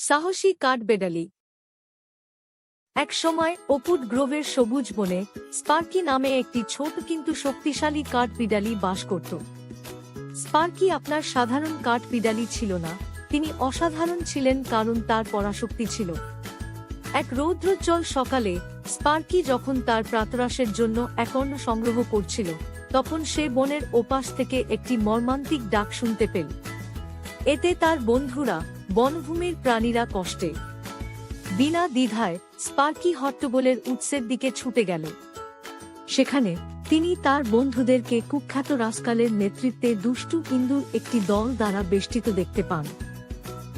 সাহসী কাঠবেড়ালি। এক সময় ওকুড গ্রোভের সবুজ বনে স্পার্কি নামে একটি ছোট কিন্তু শক্তিশালী কাঠবিড়ালি বাস করত। স্পার্কি আপনার সাধারণ কাঠবিড়ালি ছিল না, তিনি অসাধারণ ছিলেন কারণ তার পরাশক্তি ছিল। এক রৌদ্রোজ্জ্বল সকালে স্পার্কি যখন তার প্রাতরাশের জন্য এক অন্ন সংগ্রহ করছিল, তখন সে বনের ওপাশ থেকে একটি মর্মান্তিক ডাক শুনতে পেল। এতে তার বন্ধুরা, বনভূমির প্রাণীরা কষ্টে। বিনা দ্বিধায় স্পার্কি হট্টগোলের উৎসের দিকে ছুটে গেল। সেখানে তিনি তার বন্ধুদেরকে কুখ্যাত রাস্কালের নেতৃত্বে দুষ্টু ইন্দুর একটি দল দ্বারা বেষ্টিত দেখতে পান।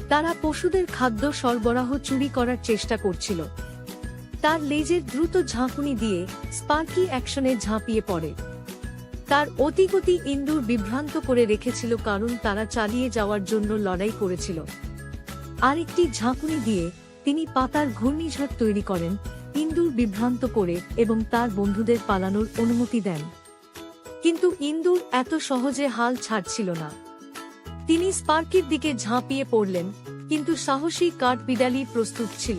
তারা পশুদের খাদ্য সরবরাহ চুরি করার চেষ্টা করছিল। তার লেজের দ্রুত ঝাঁকুনি দিয়ে স্পার্কি অ্যাকশনে ঝাঁপিয়ে পড়ে। তার অতিগতি ইন্দুর বিভ্রান্ত করে রেখেছিল কারণ তারা চালিয়ে যাওয়ার জন্য লড়াই করেছিল। আরেকটি ঝাঁকুনি দিয়ে তিনি পাতার ঘূর্ণিঝড় তৈরি করেন, ইন্দুর বিভ্রান্ত করে এবং তার বন্ধুদের পালানোর অনুমতি দেন। কিন্তু ইন্দুর এত সহজে হাল ছাড়ছিল না। তিনি স্পার্কির দিকে ঝাঁপিয়ে পড়লেন, কিন্তু সাহসী কাঠবিড়ালি প্রস্তুত ছিল।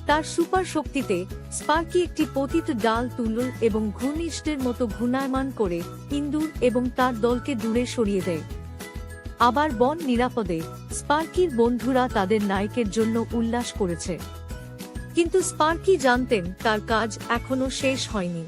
তার সুপার শক্তিতে স্পার্কি একটি পতিত ডাল তুলল এবং ঘূর্ণিঝড়ের মতো ঘূর্ণায়মান করে ইন্দুর এবং তার দলকে দূরে সরিয়ে দেয়। আবার বন নিরাপদে স্পার্কির বন্ধুরা তাদের নায়কের জন্য উল্লাস করেছে। কিন্তু স্পার্কি জানতেন তার কাজ এখনো শেষ হয়নি।